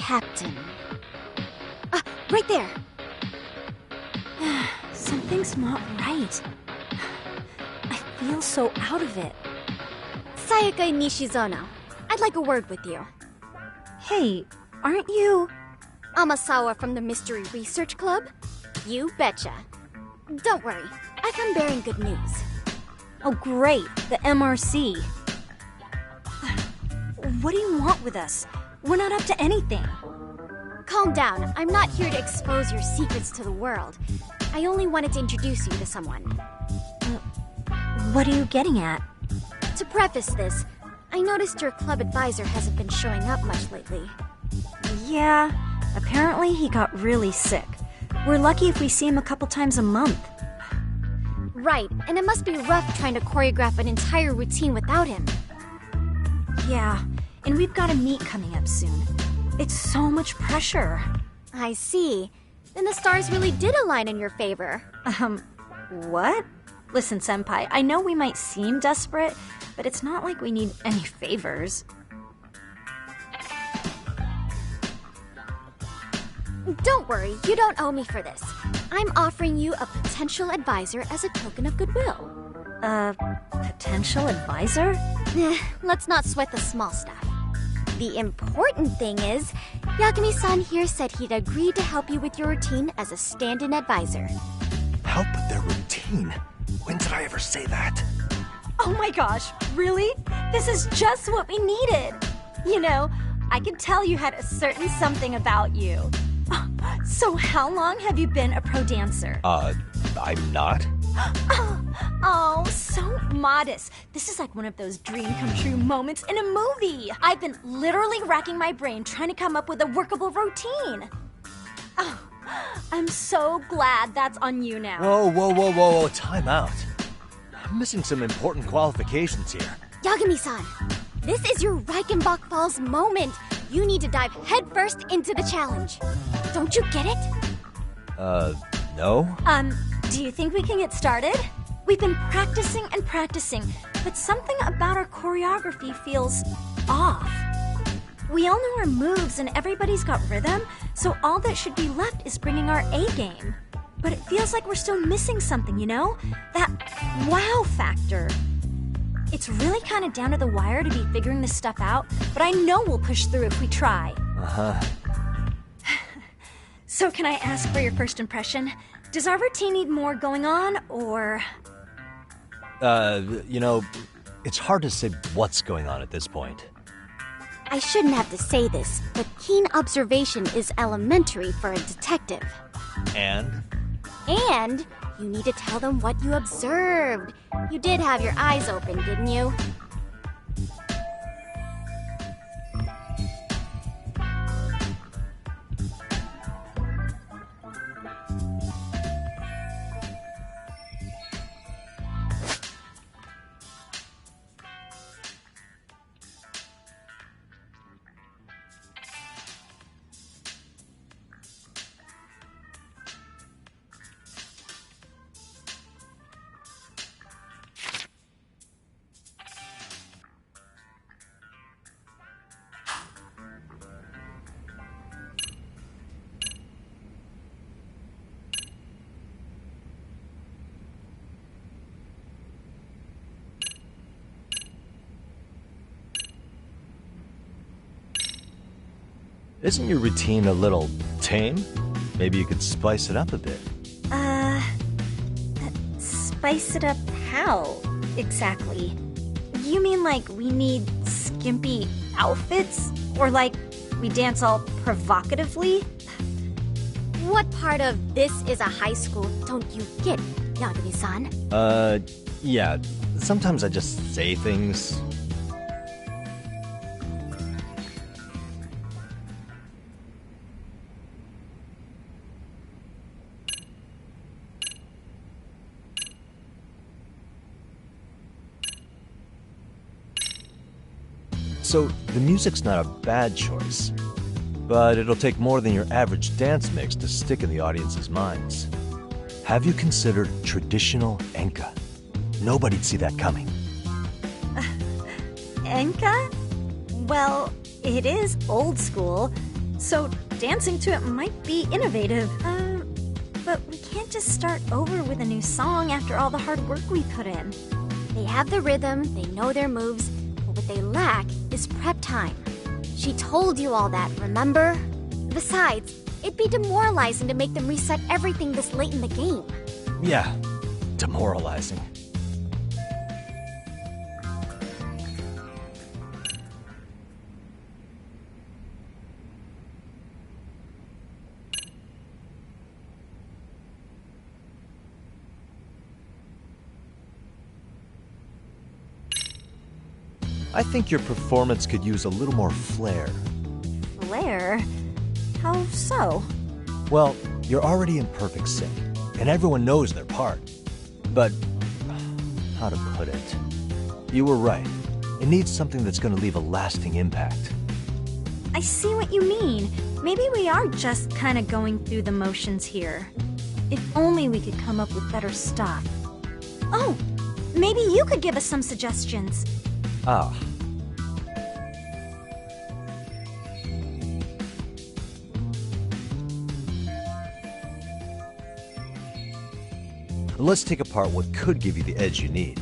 captain. Right there. Something's not right. I feel so out of it. Sayaka Nishizono, I'd like a word with you. Hey, aren't you... Amasawa from the Mystery Research Club? You betcha. Don't worry, I come bearing good news. Oh great, the MRC. What do you want with us? We're not up to anything. Calm down, I'm not here to expose your secrets to the world. I only wanted to introduce you to someone. What are you getting at? To preface this, I noticed your club advisor hasn't been showing up much lately. Yeah, apparently he got really sick. We're lucky if we see him a couple times a month. Right, and it must be rough trying to choreograph an entire routine without him. Yeah, and we've got a meet coming up soon. It's so much pressure. I see. Then the stars really did align in your favor. What? Listen, Senpai, I know we might seem desperate, but it's not like we need any favors. Don't worry, you don't owe me for this. I'm offering you a potential advisor as a token of goodwill. Potential advisor? Let's not sweat the small stuff. The important thing is, Yagami-san here said he'd agreed to help you with your routine as a stand-in advisor. Help with their routine? When did I ever say that? Oh my gosh, really? This is just what we needed. You know, I could tell you had a certain something about you. So how long have you been a pro dancer? I'm not. Oh, so modest. This is like one of those dream come true moments in a movie. I've been literally racking my brain trying to come up with a workable routine. Oh, I'm so glad that's on you now. Whoa, time out. I'm missing some important qualifications here. Yagami-san, this is your Reichenbach Falls moment. You need to dive headfirst into the challenge. Don't you get it? No? Do you think we can get started? We've been practicing and practicing, but something about our choreography feels off. We all know our moves and everybody's got rhythm, so all that should be left is bringing our A game. But it feels like we're still missing something, you know? That wow factor. It's really kind of down to the wire to be figuring this stuff out, but I know we'll push through if we try. Uh-huh. So can I ask for your first impression? Does our routine need more going on, or...? You know, it's hard to say what's going on at this point. I shouldn't have to say this, but keen observation is elementary for a detective. And? And you need to tell them what you observed. You did have your eyes open, didn't you? Isn't your routine a little tame? Maybe you could spice it up a bit. Spice it up how, exactly? You mean like we need skimpy outfits? Or like we dance all provocatively? What part of this is a high school don't you get, Yagami-san? Yeah. Sometimes I just say things. So, the music's not a bad choice, but it'll take more than your average dance mix to stick in the audience's minds. Have you considered traditional enka? Nobody'd see that coming. Enka? Well, it is old school. so dancing to it might be innovative. But we can't just start over with a new song after all the hard work we put in. They have the rhythm, they know their moves, but what they lack is prep time. She told you all that, remember? Besides, it'd be demoralizing to make them reset everything this late in the game. Yeah, demoralizing. I think your performance could use a little more flair. Flair? How so? Well, you're already in perfect sync, and everyone knows their part. But, how to put it? You were right. It needs something that's going to leave a lasting impact. I see what you mean. Maybe we are just kind of going through the motions here. If only we could come up with better stuff. Oh, maybe you could give us some suggestions. Ah. Let's take apart what could give you the edge you need.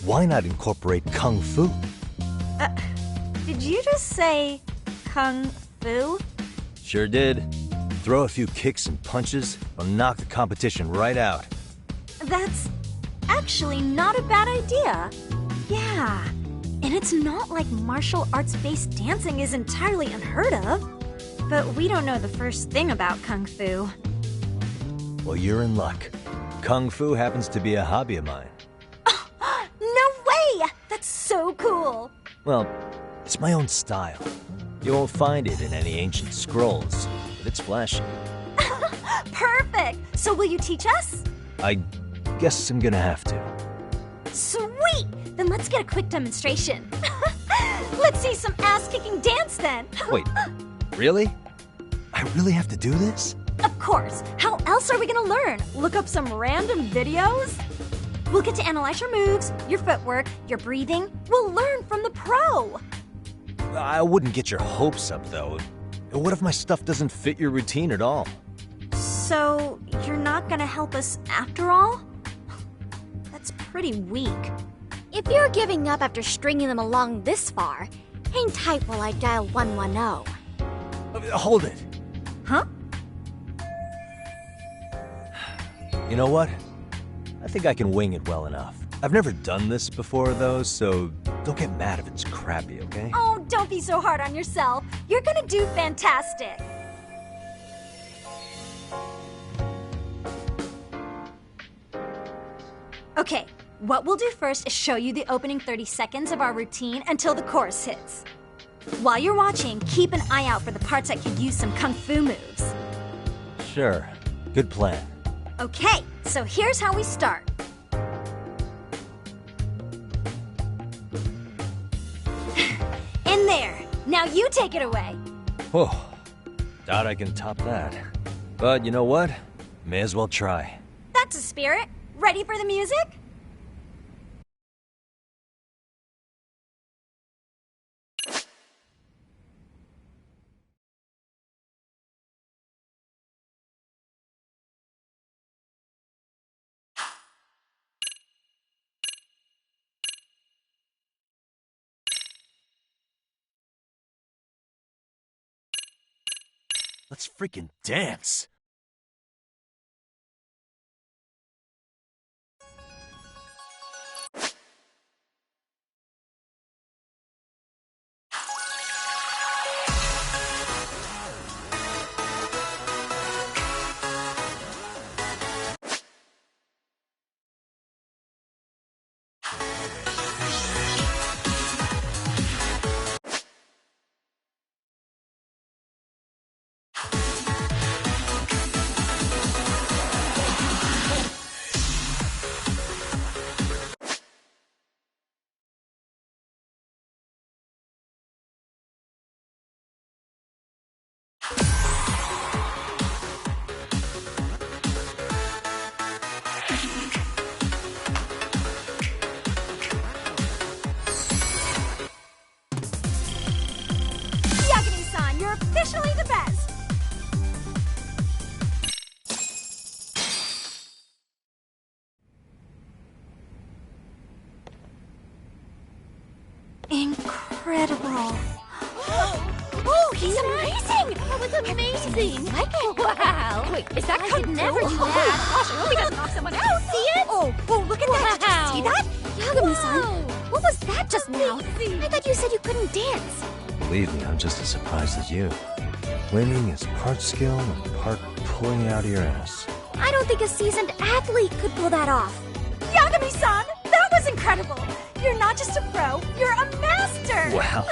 Why not incorporate Kung Fu? Did you just say Kung Fu? Sure did. Throw a few kicks and punches, will knock the competition right out. That's actually not a bad idea. Yeah, and it's not like martial arts-based dancing is entirely unheard of. But we don't know the first thing about Kung Fu. Well, you're in luck. Kung Fu happens to be a hobby of mine. No way! That's so cool! Well, it's my own style. You won't find it in any ancient scrolls, but it's flashy. Perfect! So will you teach us? I guess I'm gonna have to. Sweet! Then let's get a quick demonstration. Let's see some ass-kicking dance then. Wait, really? I really have to do this? Of course. How else are we gonna learn? Look up some random videos? We'll get to analyze your moves, your footwork, your breathing. We'll learn from the pro. I wouldn't get your hopes up, though. What if my stuff doesn't fit your routine at all? So, you're not gonna help us after all? That's pretty weak. If you're giving up after stringing them along this far, hang tight while I dial 110. Hold it. Huh? You know what? I think I can wing it well enough. I've never done this before, though, so don't get mad if it's crappy, okay? Oh, don't be so hard on yourself. You're gonna do fantastic. Okay, what we'll do first is show you the opening 30 seconds of our routine until the chorus hits. While you're watching, keep an eye out for the parts that could use some Kung Fu moves. Sure. Good plan. Okay, so here's how we start. In there. Now you take it away. Whew. Doubt I can top that. But you know what? May as well try. That's a spirit. Ready for the music? Let's freaking dance! incredible. Oh, he's amazing! That was amazing! Wow! Wait, is that I could never do that. Gosh, I hope he doesn't knock someone out. See it? Oh, look at that! Did you see that? Yagami-san, what was that just now? I thought you said you couldn't dance. Believe me, I'm just as surprised as you. Winning is part skill and part pulling it out of your ass. I don't think a seasoned athlete could pull that off. Yagami-san, that was incredible! You're not just a pro, you're a master! Wow.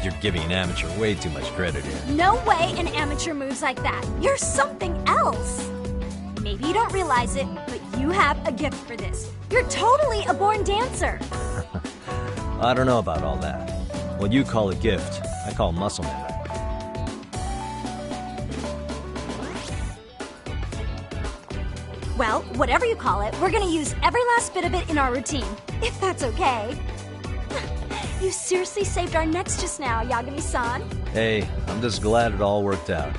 You're giving an amateur way too much credit here. No way an amateur moves like that. You're something else. Maybe you don't realize it, but you have a gift for this. You're totally a born dancer. I don't know about all that. What you call a gift, I call muscle memory. Well, whatever you call it, we're gonna use every last bit of it in our routine, if that's okay. You seriously saved our necks just now, Yagami-san. Hey, I'm just glad it all worked out.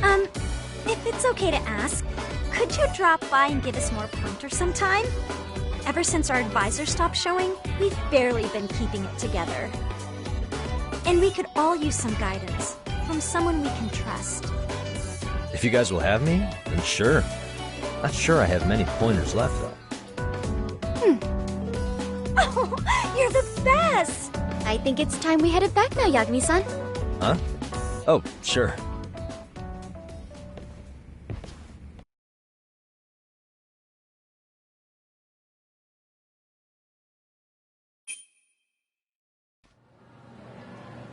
If it's okay to ask, could you drop by and give us more pointers sometime? Ever since our advisor stopped showing, we've barely been keeping it together. And we could all use some guidance from someone we can trust. If you guys will have me, then sure. Not sure I have many pointers left, though. Oh, you're the best! I think it's time we headed back now, Yagami-san. Huh? Oh, sure.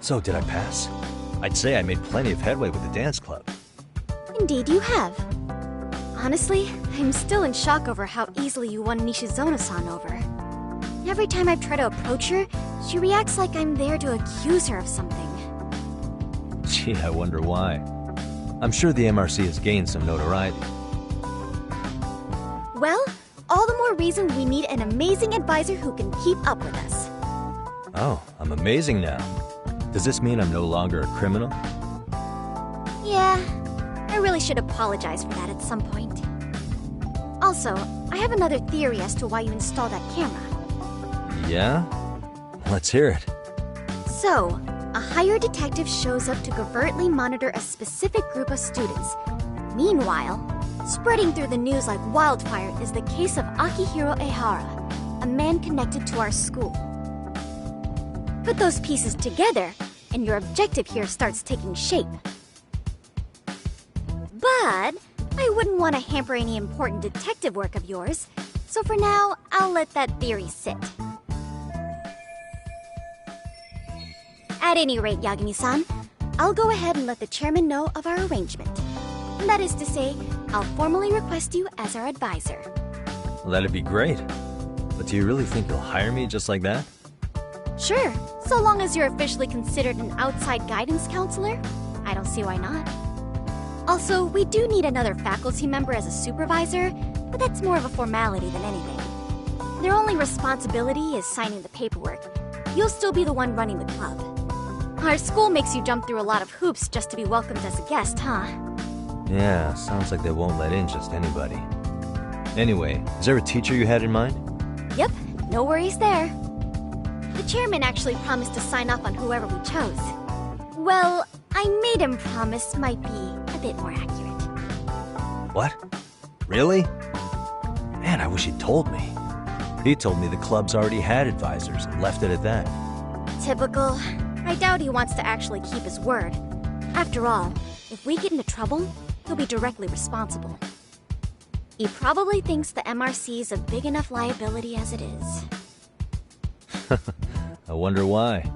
So, did I pass? I'd say I made plenty of headway with the dance club. Indeed you have. Honestly, I'm still in shock over how easily you won Nishizona-san over. Every time I've tried to approach her, she reacts like I'm there to accuse her of something. Gee, I wonder why. I'm sure the MRC has gained some notoriety. Well, all the more reason we need an amazing advisor who can keep up with us. Oh, I'm amazing now. Does this mean I'm no longer a criminal? Yeah, I really should apologize for that at some point. Also, I have another theory as to why you installed that camera. Yeah? Let's hear it. So, a hired detective shows up to covertly monitor a specific group of students. Meanwhile, spreading through the news like wildfire is the case of Akihiro Ehara, a man connected to our school. Put those pieces together, and your objective here starts taking shape. But I wouldn't want to hamper any important detective work of yours, so for now, I'll let that theory sit. At any rate, Yagami-san, I'll go ahead and let the chairman know of our arrangement. That is to say, I'll formally request you as our advisor. Well, that'd be great. But do you really think you'll hire me just like that? Sure, so long as you're officially considered an outside guidance counselor, I don't see why not. Also, we do need another faculty member as a supervisor, but that's more of a formality than anything. Their only responsibility is signing the paperwork. You'll still be the one running the club. Our school makes you jump through a lot of hoops just to be welcomed as a guest, huh? Yeah, sounds like they won't let in just anybody. Anyway, is there a teacher you had in mind? Yep, no worries there. The chairman actually promised to sign off on whoever we chose. Well, I made him promise might be a bit more accurate. What? Really? Man, I wish he'd told me. He told me the club's already had advisors and left it at that. Typical. I doubt he wants to actually keep his word. After all, if we get into trouble, he'll be directly responsible. He probably thinks the MRC is a big enough liability as it is. I wonder why.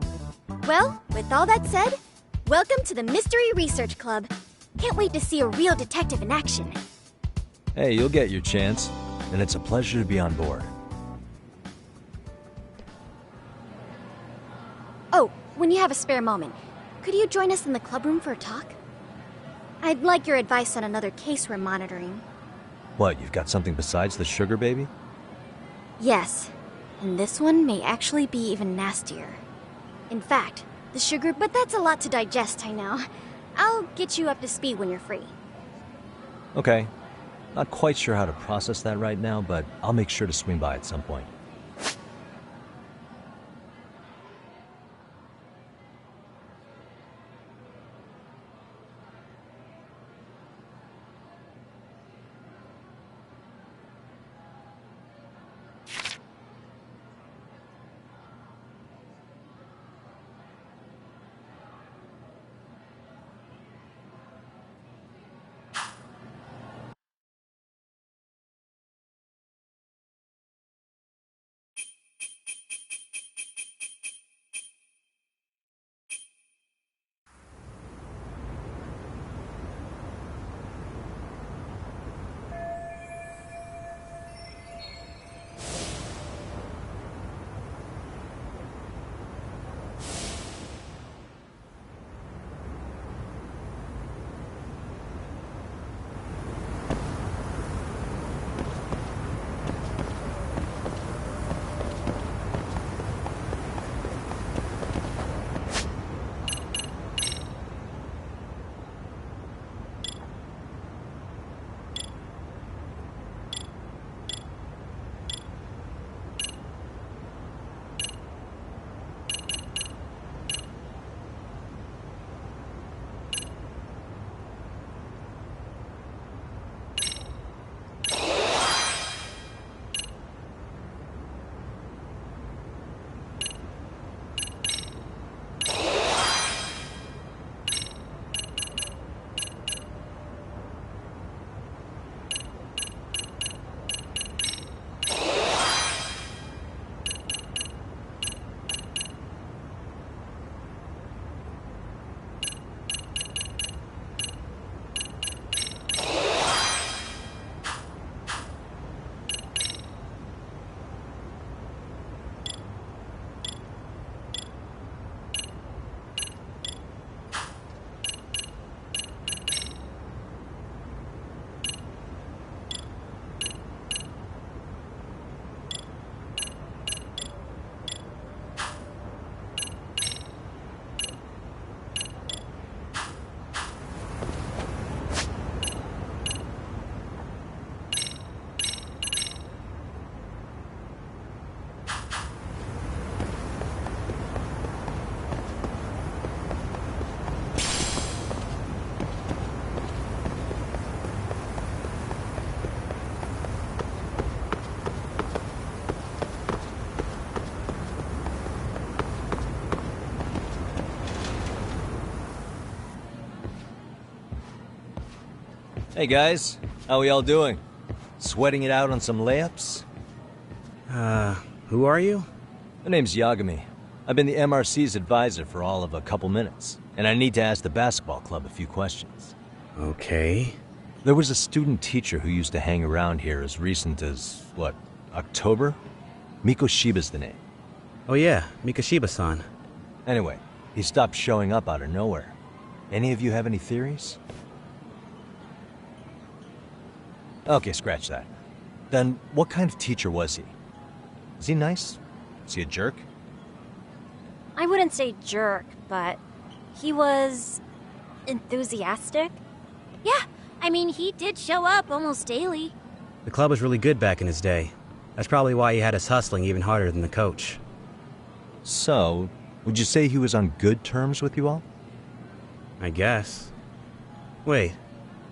Well, with all that said, welcome to the Mystery Research Club. Can't wait to see a real detective in action. Hey, you'll get your chance, and it's a pleasure to be on board. Oh, when you have a spare moment, could you join us in the clubroom for a talk? I'd like your advice on another case we're monitoring. What, you've got something besides the sugar baby? Yes, and this one may actually be even nastier. In fact, the sugar, but that's a lot to digest, I know. I'll get you up to speed when you're free. Okay. Not quite sure how to process that right now, but I'll make sure to swing by at some point. Hey guys, how we all doing? Sweating it out on some layups? Who are you? My name's Yagami. I've been the MRC's advisor for all of a couple minutes, and I need to ask the basketball club a few questions. Okay. There was a student teacher who used to hang around here as recent as, October? Mikoshiba's the name. Oh yeah, Mikoshiba-san. Anyway, he stopped showing up out of nowhere. Any of you have any theories? Okay, scratch that. Then, what kind of teacher was he? Is he nice? Is he a jerk? I wouldn't say jerk, but he was enthusiastic. Yeah, I mean, he did show up almost daily. The club was really good back in his day. That's probably why he had us hustling even harder than the coach. So, would you say he was on good terms with you all? I guess. Wait,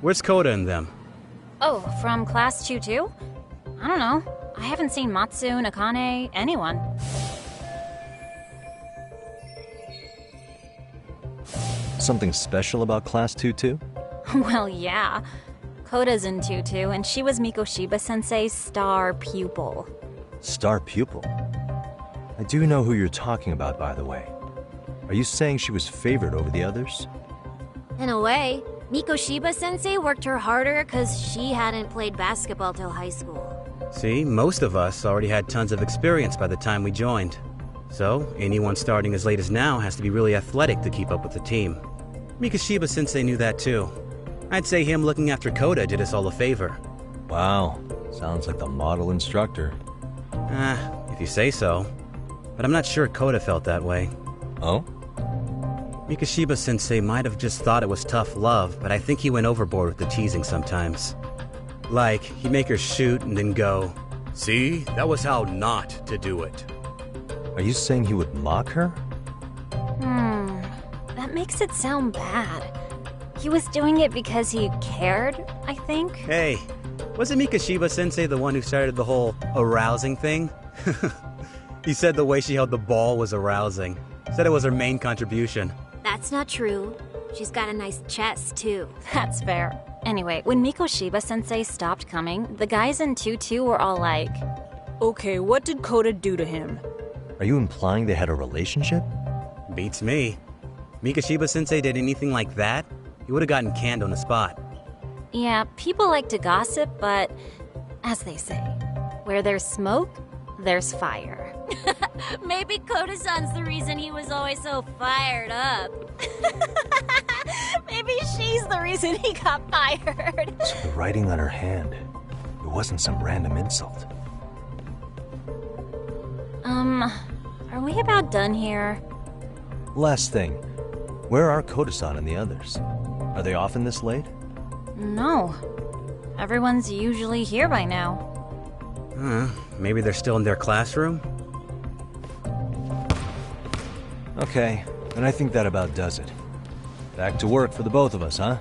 where's Koda and them? Oh, from class 2 too? I don't know. I haven't seen Matsu, Nakane, anyone. Something special about Class 2-2? Well, yeah. Koda's in 2-2, and she was Mikoshiba-sensei's star pupil. Star pupil? I do know who you're talking about, by the way. Are you saying she was favored over the others? In a way, Mikoshiba-sensei worked her harder because she hadn't played basketball till high school. See, most of us already had tons of experience by the time we joined. So, anyone starting as late as now has to be really athletic to keep up with the team. Mikoshiba-sensei knew that too. I'd say him looking after Koda did us all a favor. Wow, sounds like the model instructor. If you say so. But I'm not sure Koda felt that way. Oh? Mikoshiba-sensei might have just thought it was tough love, but I think he went overboard with the teasing sometimes. Like, he'd make her shoot and then go, "See, that was how not to do it." Are you saying he would mock her? That makes it sound bad. He was doing it because he cared, I think. Hey, wasn't Mikoshiba-sensei the one who started the whole arousing thing? He said the way she held the ball was arousing. Said it was her main contribution. That's not true. She's got a nice chest, too. That's fair. Anyway, when Mikoshiba-sensei stopped coming, the guys in 2-2 were all like, Okay, what did Koda do to him? Are you implying they had a relationship? Beats me. Mikoshiba-sensei did anything like that, he would have gotten canned on the spot. yeah, people like to gossip, but as they say, where there's smoke, there's fire. Maybe Koda-san's the reason he was always so fired up. Maybe she's the reason he got fired. So the writing on her hand, it wasn't some random insult. Are we about done here? Last thing, where are Koda-san and the others? Are they often this late? No. Everyone's usually here by now. Maybe they're still in their classroom? Okay, then I think that about does it. Back to work for the both of us, huh?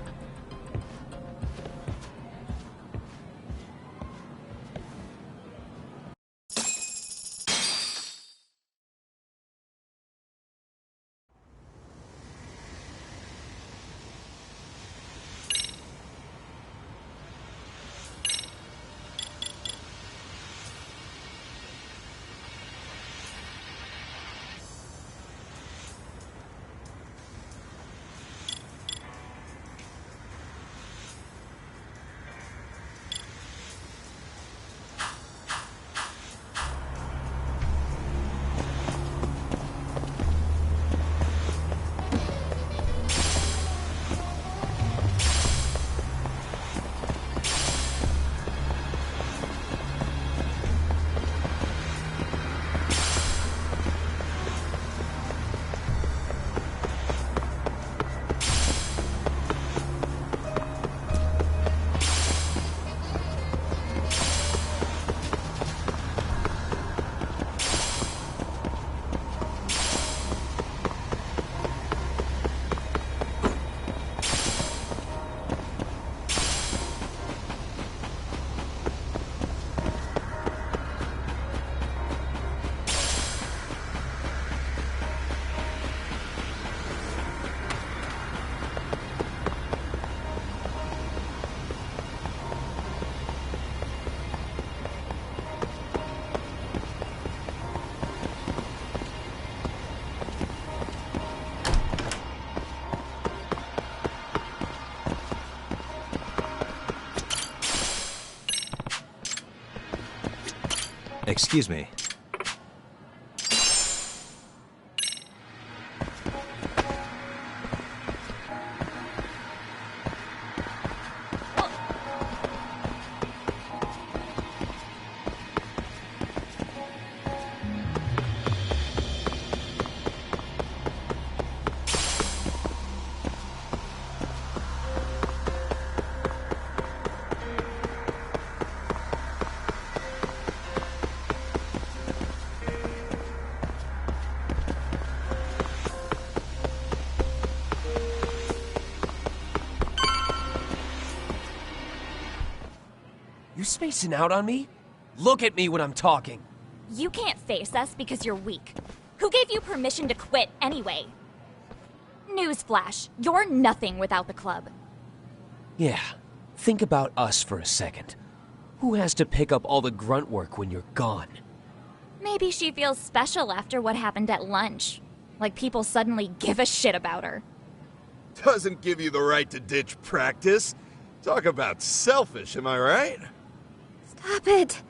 Excuse me. You spacing out on me? Look at me when I'm talking. You can't face us because you're weak. Who gave you permission to quit anyway? Newsflash, you're nothing without the club. Yeah, think about us for a second. Who has to pick up all the grunt work when you're gone? Maybe she feels special after what happened at lunch. Like people suddenly give a shit about her. Doesn't give you the right to ditch practice. Talk about selfish, am I right? Stop it.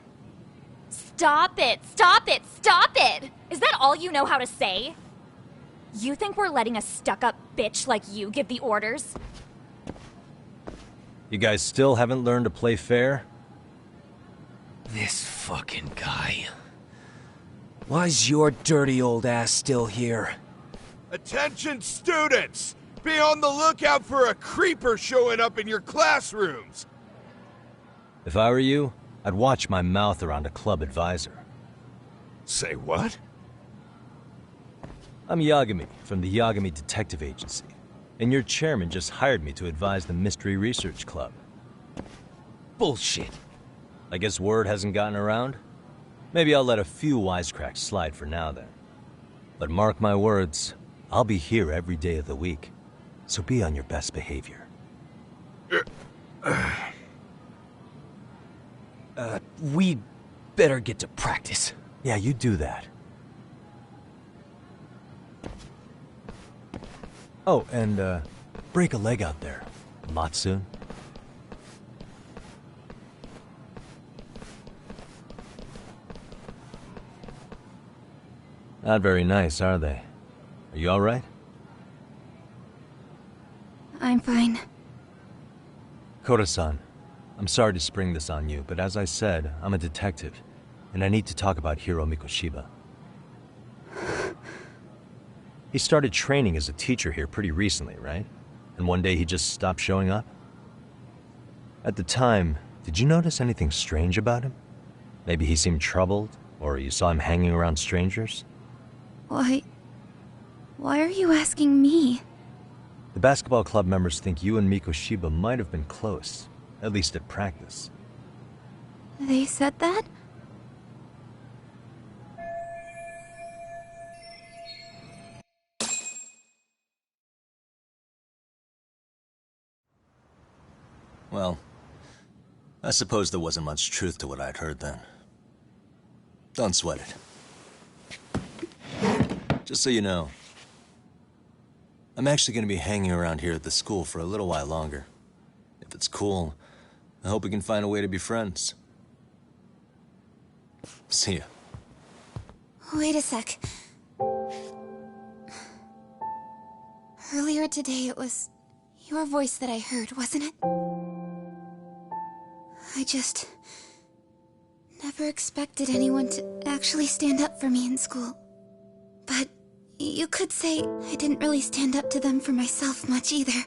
Stop it! Stop it! Stop it! Is that all you know how to say? You think we're letting a stuck-up bitch like you give the orders? You guys still haven't learned to play fair? This fucking guy. Why's your dirty old ass still here? Attention students! Be on the lookout for a creeper showing up in your classrooms! If I were you, I'd watch my mouth around a club advisor. Say what? I'm Yagami from the Yagami Detective Agency, and your chairman just hired me to advise the Mystery Research Club. Bullshit. I guess word hasn't gotten around? Maybe I'll let a few wisecracks slide for now then. But mark my words, I'll be here every day of the week, so be on your best behavior. We better get to practice. Yeah, you do that. Oh, and, break a leg out there. Not soon. Not very nice, are they? Are you alright? I'm fine. Koda-san, I'm sorry to spring this on you, but as I said, I'm a detective, and I need to talk about Hiro Mikoshiba. He started training as a teacher here pretty recently, right? And one day he just stopped showing up? At the time, did you notice anything strange about him? Maybe he seemed troubled, or you saw him hanging around strangers? Why are you asking me? The basketball club members think you and Mikoshiba might have been close, at least at practice. They said that? Well, I suppose there wasn't much truth to what I'd heard then. Don't sweat it. Just so you know, I'm actually going to be hanging around here at the school for a little while longer. If it's cool, I hope we can find a way to be friends. See ya. Wait a sec. Earlier today, it was your voice that I heard, wasn't it? I just never expected anyone to actually stand up for me in school. But you could say I didn't really stand up to them for myself much either.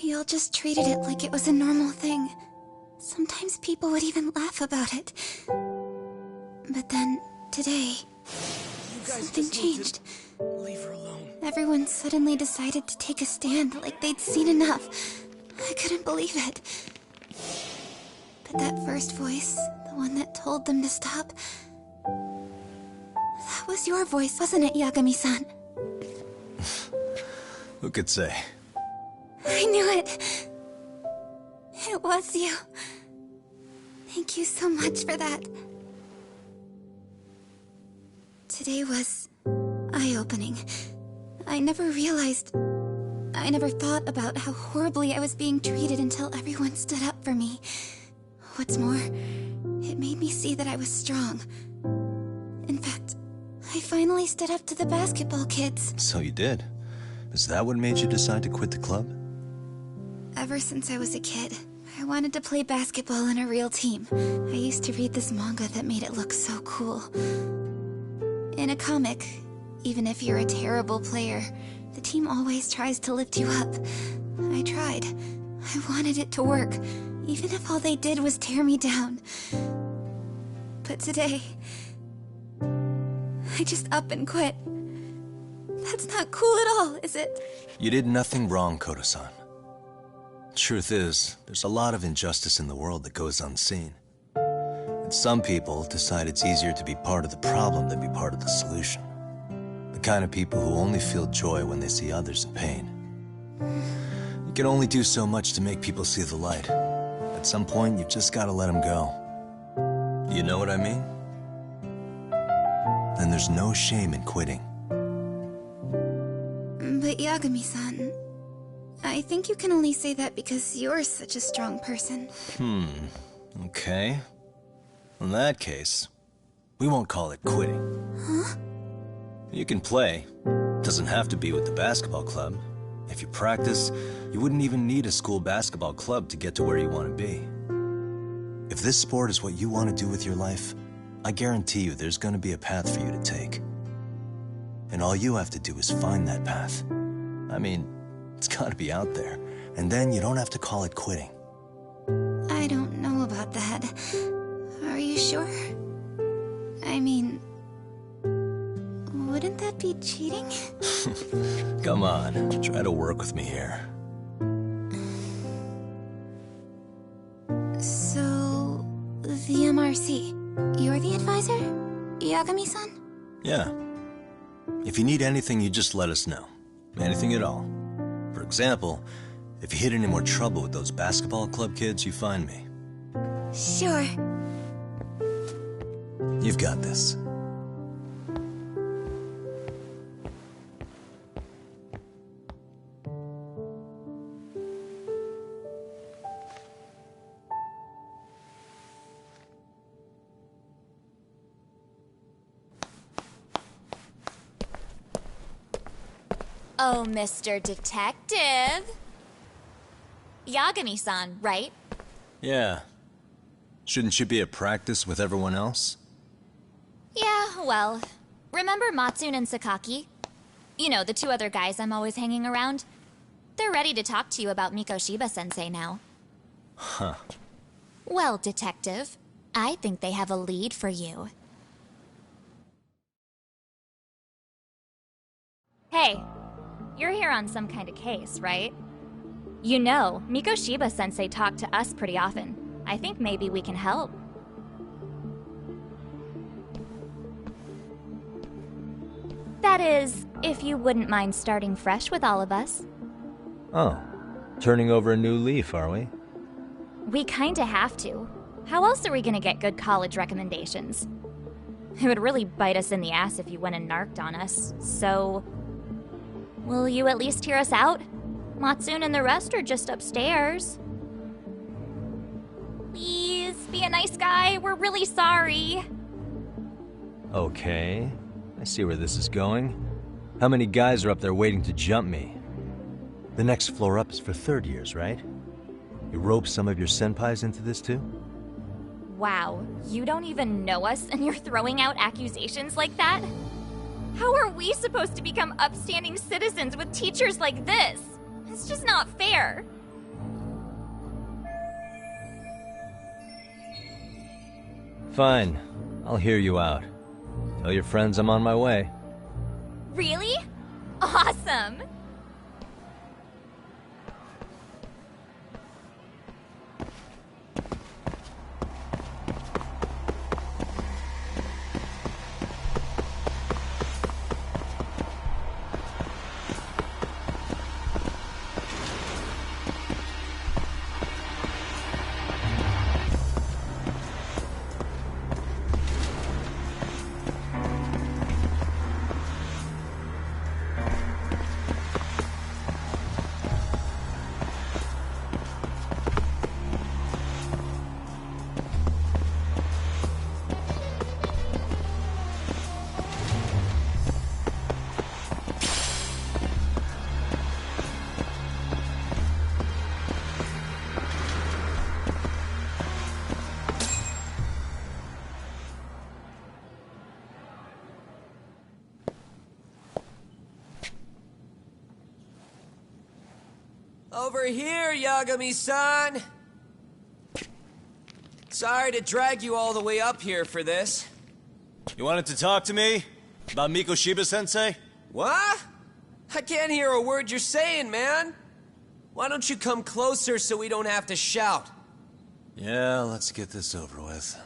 We all just treated it like it was a normal thing. Sometimes people would even laugh about it. But then, today, something changed. Leave her alone. Everyone suddenly decided to take a stand like they'd seen enough. I couldn't believe it. But that first voice, the one that told them to stop, that was your voice, wasn't it, Yagami-san? Who could say? I knew it. It was you. Thank you so much for that. Today was eye-opening. I never thought about how horribly I was being treated until everyone stood up for me. What's more, It made me see that I was strong. In fact, I finally stood up to the basketball kids. So you did. Is that what made you decide to quit the club? Ever since I was a kid, I wanted to play basketball in a real team. I used to read this manga that made it look so cool. In a comic, even if you're a terrible player, the team always tries to lift you up. I tried. I wanted it to work, even if all they did was tear me down. But today, I just up and quit. That's not cool at all, is it? You did nothing wrong, Koto-san. Truth is, there's a lot of injustice in the world that goes unseen. And some people decide it's easier to be part of the problem than be part of the solution. The kind of people who only feel joy when they see others in pain. You can only do so much to make people see the light. At some point, you've just got to let them go. You know what I mean? And there's no shame in quitting. But Yagami-san, I think you can only say that because you're such a strong person. Okay. In that case, we won't call it quitting. Huh? You can play. Doesn't have to be with the basketball club. If you practice, you wouldn't even need a school basketball club to get to where you want to be. If this sport is what you want to do with your life, I guarantee you there's going to be a path for you to take. And all you have to do is find that path. I mean, it's got to be out there. And then you don't have to call it quitting. I don't know about that. Are you sure? I mean, wouldn't that be cheating? Come on, try to work with me here. So, the MRC, you're the advisor? Yagami-san? Yeah. If you need anything, you just let us know. Anything at all. For example, if you hit any more trouble with those basketball club kids, you find me. Sure. You've got this. Oh, Mr. Detective. Yagami-san, right? Yeah. Shouldn't you be at practice with everyone else? Yeah, well, remember Matsune and Sakaki? You know, the two other guys I'm always hanging around? They're ready to talk to you about Mikoshiba-sensei now. Huh. Well, Detective, I think they have a lead for you. Hey, you're here on some kind of case, right? You know, Mikoshiba-sensei talked to us pretty often. I think maybe we can help. That is, if you wouldn't mind starting fresh with all of us. Oh. Turning over a new leaf, are we? We kinda have to. How else are we gonna get good college recommendations? It would really bite us in the ass if you went and narked on us, so... Will you at least hear us out? Matsune and the rest are just upstairs. Please, be a nice guy. We're really sorry. Okay. I see where this is going. How many guys are up there waiting to jump me? The next floor up is for third years, right? You rope some of your senpais into this too? Wow, you don't even know us and you're throwing out accusations like that? How are we supposed to become upstanding citizens with teachers like this? It's just not fair. Fine. I'll hear you out. Tell your friends I'm on my way. Really? Awesome! Over here, Yagami-san! Sorry to drag you all the way up here for this. You wanted to talk to me? About Mikoshiba-sensei? What? I can't hear a word you're saying, man. Why don't you come closer so we don't have to shout? Yeah, let's get this over with.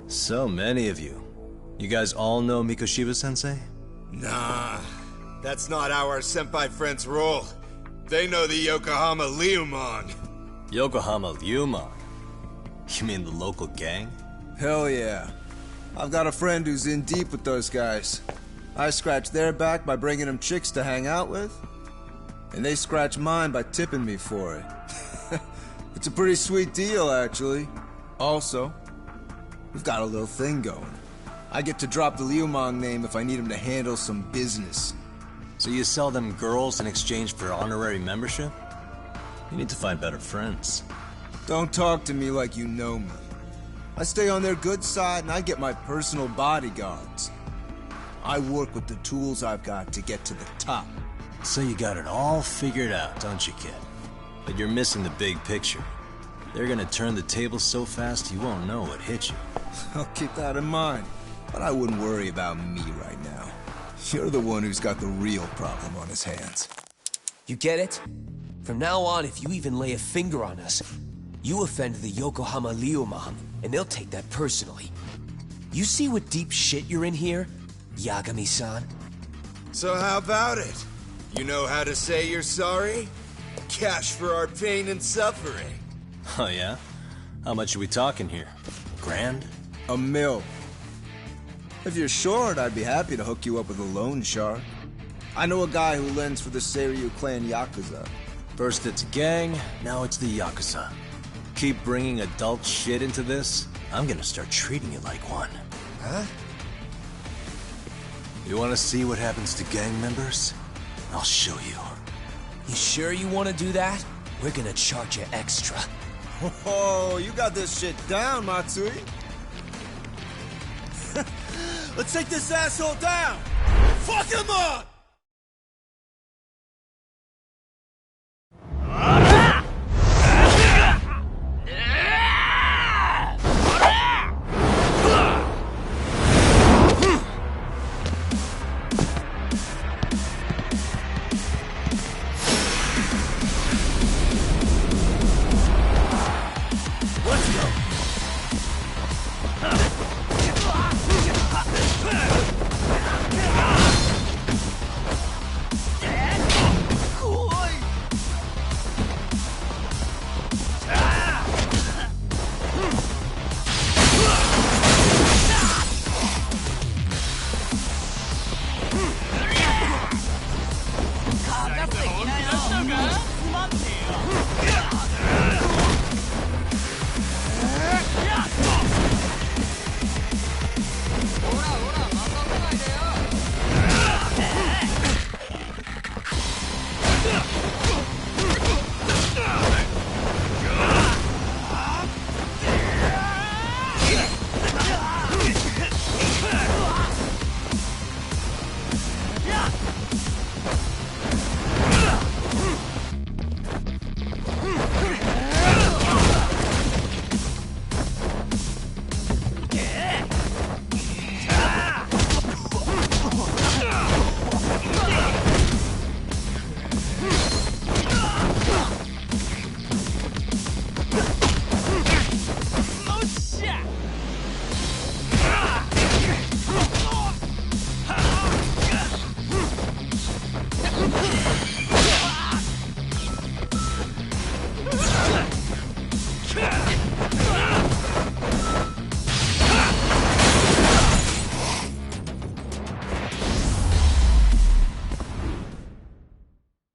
So many of you. You guys all know Mikoshiba-sensei? Nah, that's not how our senpai friends roll. They know the Yokohama Leomon. Yokohama Leomon? You mean the local gang? Hell yeah. I've got a friend who's in deep with those guys. I scratch their back by bringing them chicks to hang out with, and they scratch mine by tipping me for it. It's a pretty sweet deal, actually. Also, we've got a little thing going. I get to drop the Leomon name if I need him to handle some business. So you sell them girls in exchange for honorary membership? You need to find better friends. Don't talk to me like you know me. I stay on their good side and I get my personal bodyguards. I work with the tools I've got to get to the top. So you got it all figured out, don't you, kid? But you're missing the big picture. They're gonna turn the tables so fast you won't know what hit you. I'll keep that in mind. But I wouldn't worry about me right now. You're the one who's got the real problem on his hands. You get it? From now on, if you even lay a finger on us, you offend the Yokohama Leomon, and they'll take that personally. You see what deep shit you're in here, Yagami-san? So how about it? You know how to say you're sorry? Cash for our pain and suffering. Oh yeah? How much are we talking here? Grand? $1 million. If you're short, I'd be happy to hook you up with a loan shark. I know a guy who lends for the Seiryu clan Yakuza. First it's a gang, now it's the Yakuza. Keep bringing adult shit into this, I'm gonna start treating you like one. Huh? You wanna see what happens to gang members? I'll show you. You sure you want to do that? We're gonna charge you extra. Oh, you got this shit down, Matsui. Let's take this asshole down! Fuck him up!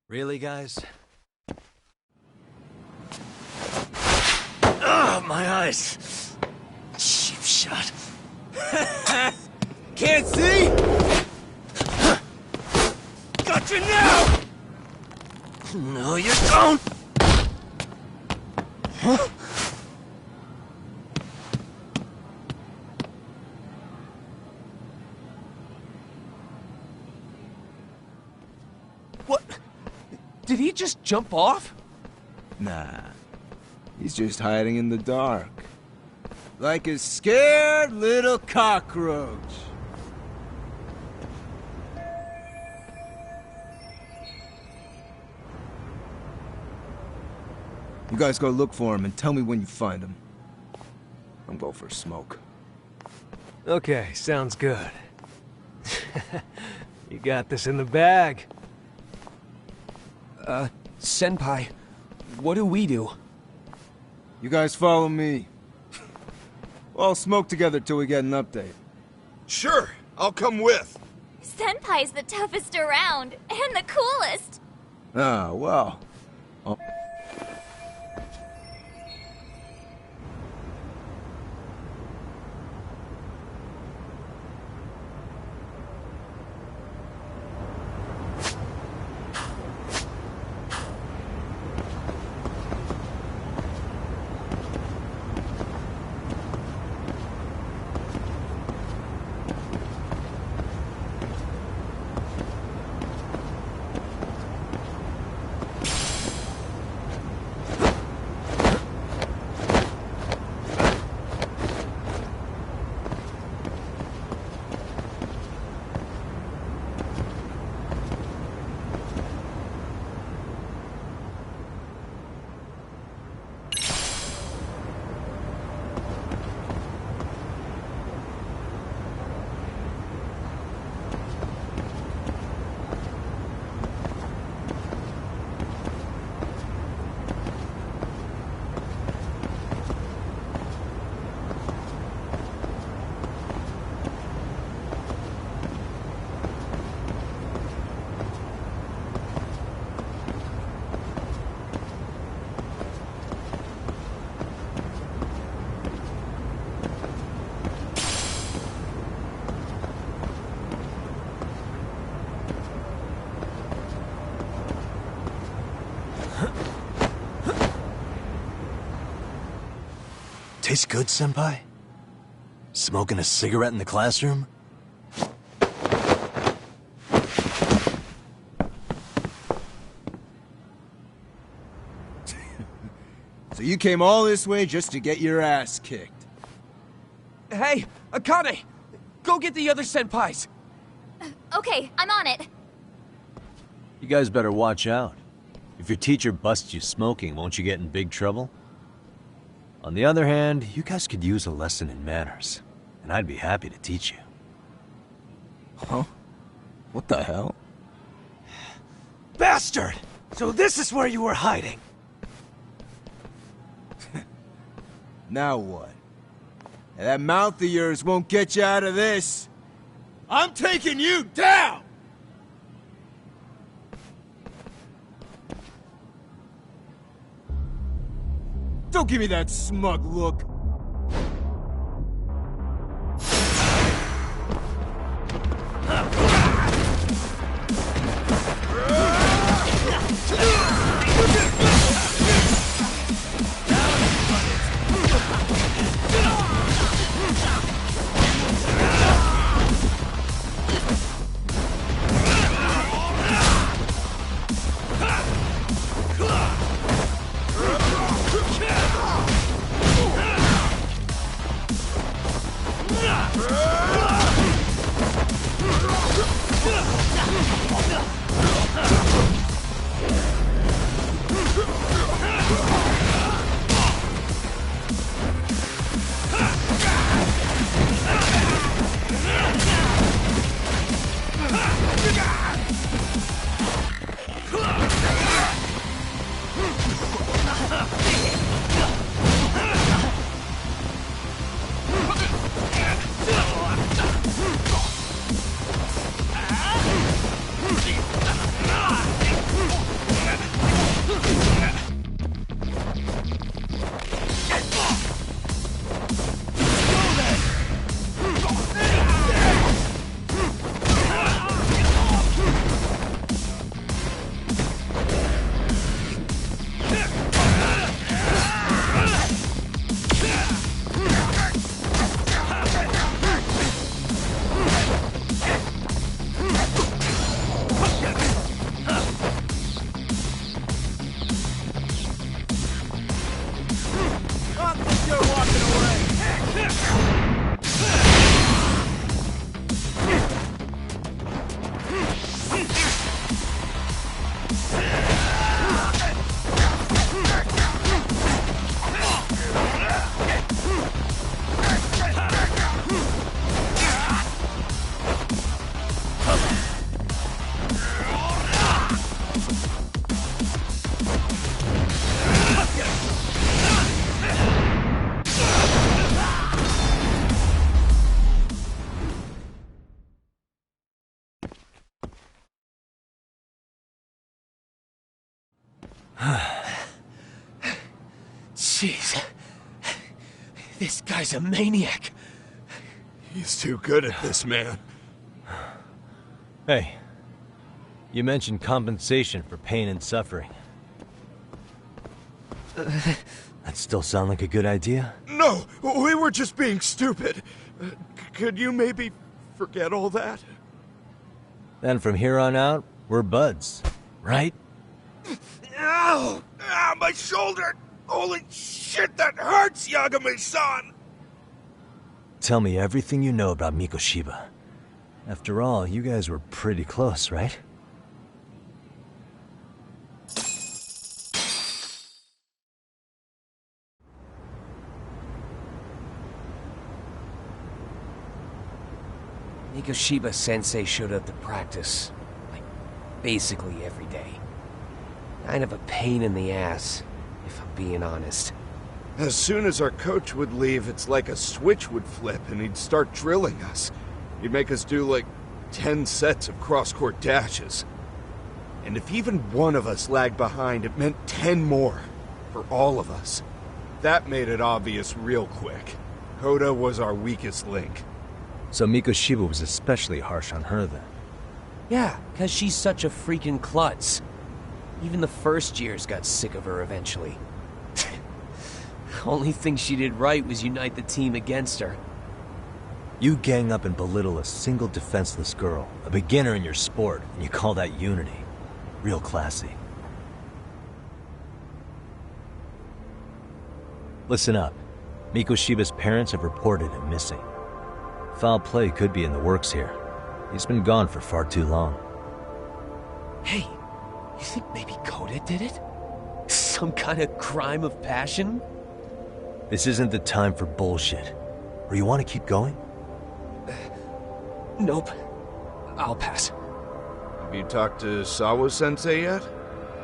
Really, guys? Ugh, my eyes! Cheap shot. Can't see? Got you now! No, you don't! Did he just jump off? Nah. He's just hiding in the dark. Like a scared little cockroach. You guys go look for him and tell me when you find him. I'm going for a smoke. Okay, sounds good. You got this in the bag. Senpai, what do we do? You guys follow me. We'll all smoke together till we get an update. Sure, I'll come with. Senpai's the toughest around, and the coolest. Ah, well. Tastes good, Senpai? Smoking a cigarette in the classroom? So you came all this way just to get your ass kicked? Hey, Akane! Go get the other senpais! Okay, I'm on it. You guys better watch out. If your teacher busts you smoking, won't you get in big trouble? On the other hand, you guys could use a lesson in manners, and I'd be happy to teach you. Huh? What the hell? Bastard! So this is where you were hiding. Now what? That mouth of yours won't get you out of this. I'm taking you down! Don't give me that smug look. Jeez. This guy's a maniac. He's too good at this, man. Hey, you mentioned compensation for pain and suffering. That still sound like a good idea? No, we were just being stupid. Could you maybe forget all that? Then from here on out, we're buds, right? Ow! Ow, my shoulder! Holy shit, that hurts, Yagami-san! Tell me everything you know about Mikoshiba. After all, you guys were pretty close, right? Mikoshiba-sensei showed up to practice, like, basically every day. Kind of a pain in the ass, if I'm being honest. As soon as our coach would leave, it's like a switch would flip and he'd start drilling us. He'd make us do like 10 sets of cross-court dashes. And if even one of us lagged behind, it meant 10 more for all of us. That made it obvious real quick. Hoda was our weakest link. So Mikoshiba was especially harsh on her then? Yeah, because she's such a freaking klutz. Even the first years got sick of her eventually. Only thing she did right was unite the team against her. You gang up and belittle a single defenseless girl, a beginner in your sport, and you call that unity. Real classy. Listen up. Mikoshiba's parents have reported him missing. Foul play could be in the works here. He's been gone for far too long. Hey, you think maybe Koda did it? Some kind of crime of passion? This isn't the time for bullshit. Or you want to keep going? Nope. I'll pass. Have you talked to Sawa-sensei yet?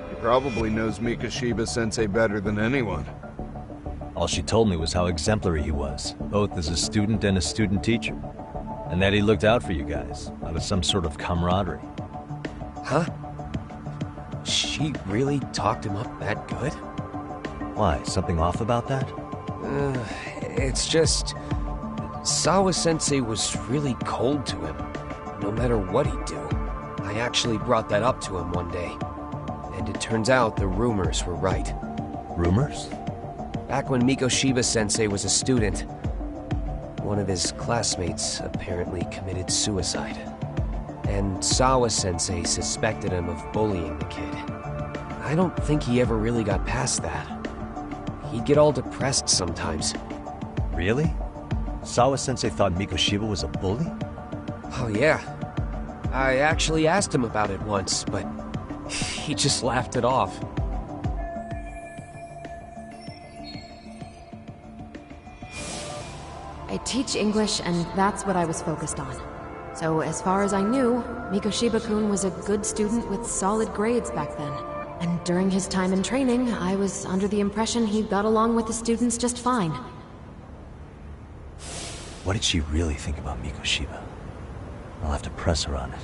He probably knows Mikoshiba-sensei better than anyone. All she told me was how exemplary he was, both as a student and a student teacher. And that he looked out for you guys, out of some sort of camaraderie. Huh? She really talked him up that good? Why, something off about that? It's just... Sawa-sensei was really cold to him, no matter what he'd do. I actually brought that up to him one day. And it turns out the rumors were right. Rumors? Back when Mikoshiba-sensei was a student, one of his classmates apparently committed suicide. And Sawa-sensei suspected him of bullying the kid. I don't think he ever really got past that. He'd get all depressed sometimes. Really? Sawa-sensei thought Mikoshiba was a bully? Oh yeah. I actually asked him about it once, but he just laughed it off. I teach English, and that's what I was focused on. So as far as I knew, Mikoshiba-kun was a good student with solid grades back then. And during his time in training, I was under the impression he got along with the students just fine. What did she really think about Mikoshiba? I'll have to press her on it.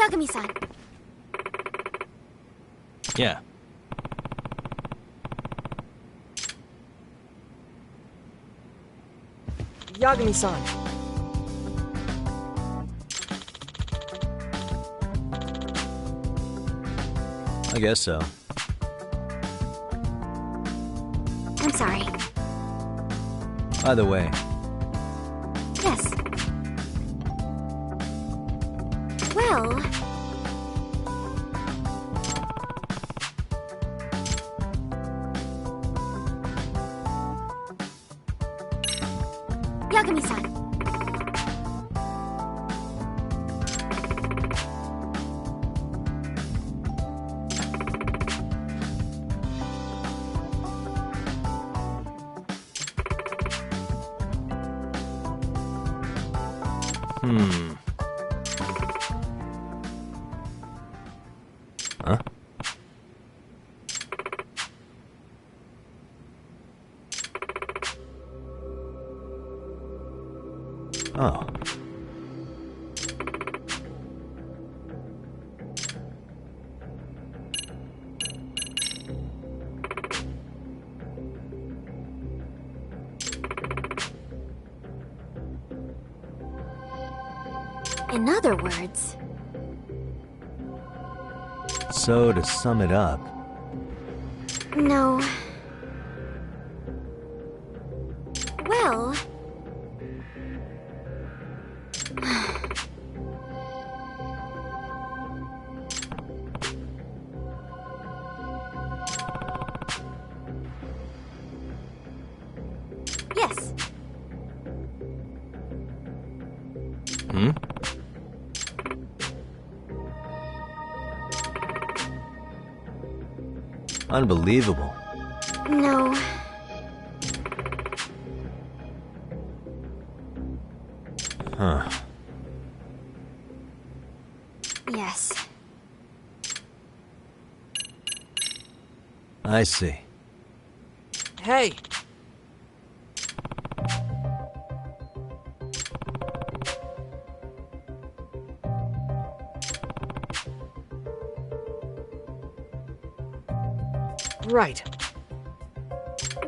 Yagami-san. Yeah. Yagami-san. I guess so. I'm sorry. Either way, Yes. Well... Yagami-san. Huh? Oh. In other words... So, to sum it up, No. Well... Yes. hmm? Unbelievable. No. Huh. Yes. I see. Hey! Right.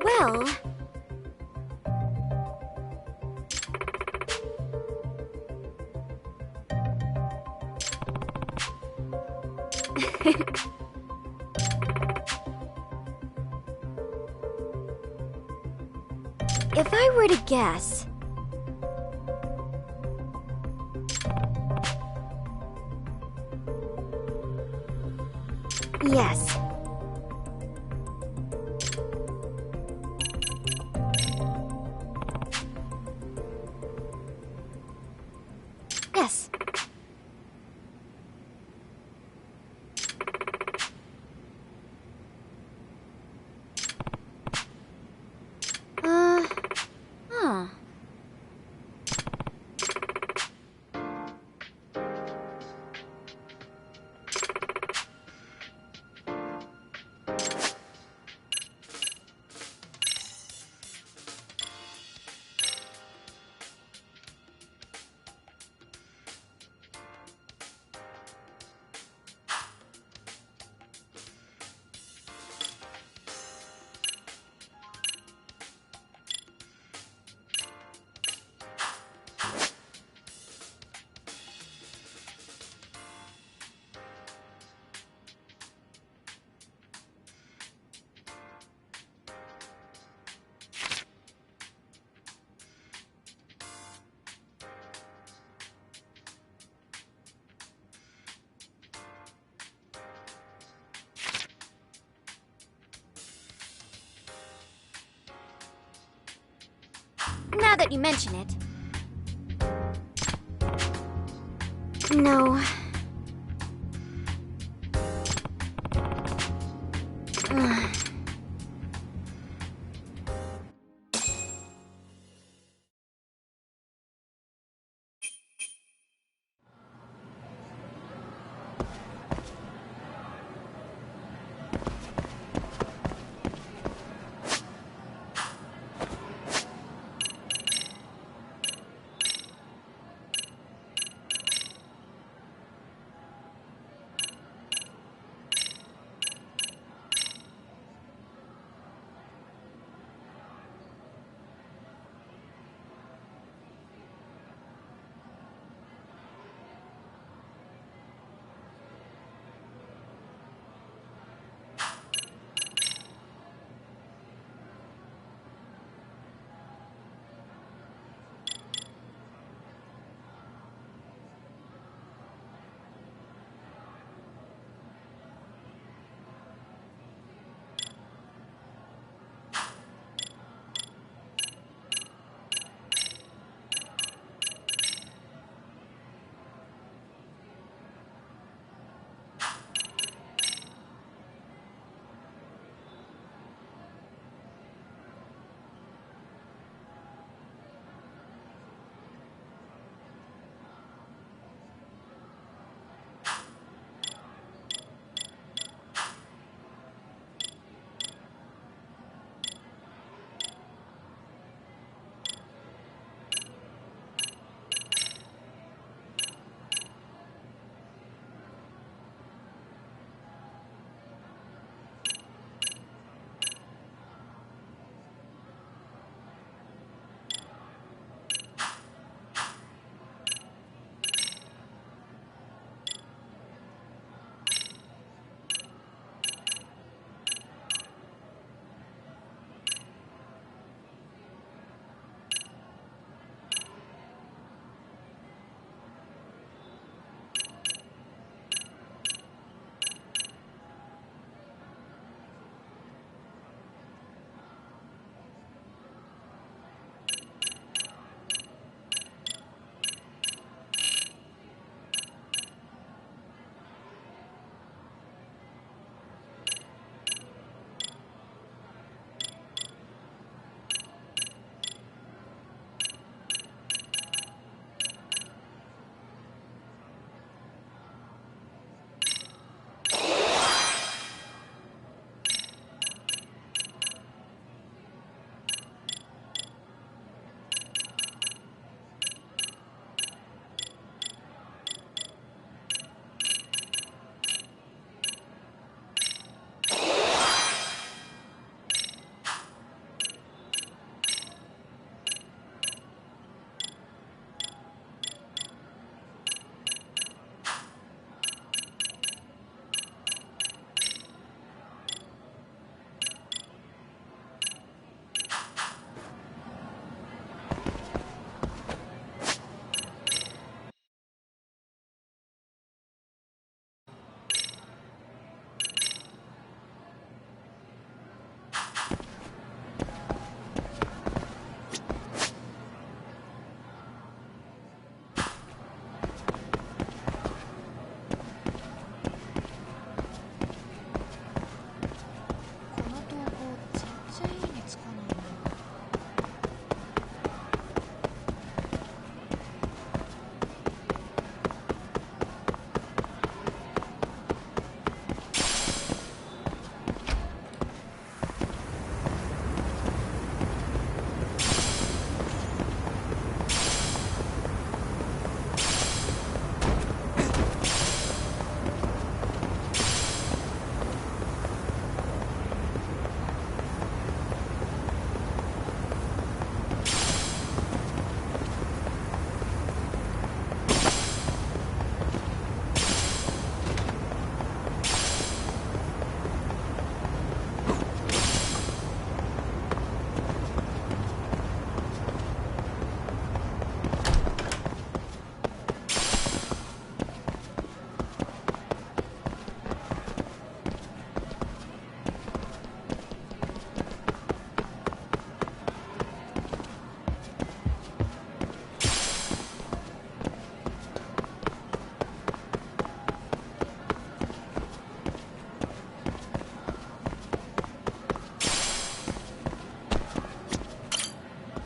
Well... If I were to guess... Yes. Yes. Huh. Now that you mention it. No.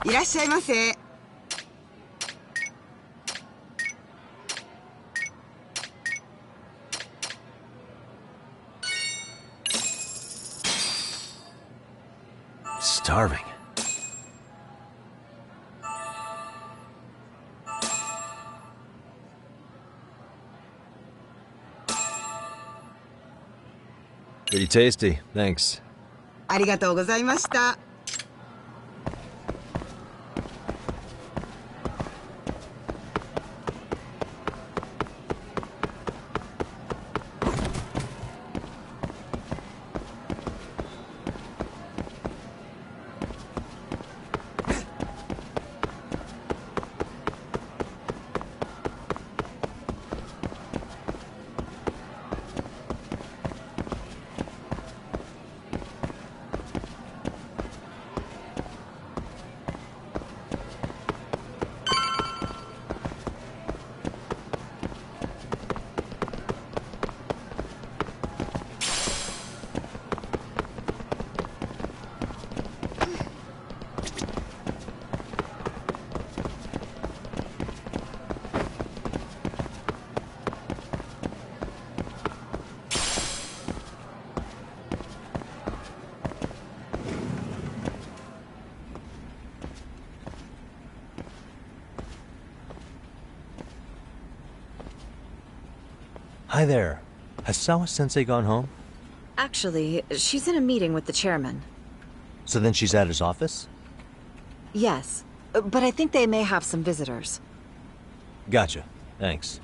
いらっしゃいませ。Starving. Pretty tasty, thanks. ありがとうございました。Hi there. Has Sawa-sensei gone home? Actually, she's in a meeting with the chairman. So then she's at his office? Yes, but I think they may have some visitors. Gotcha. Thanks.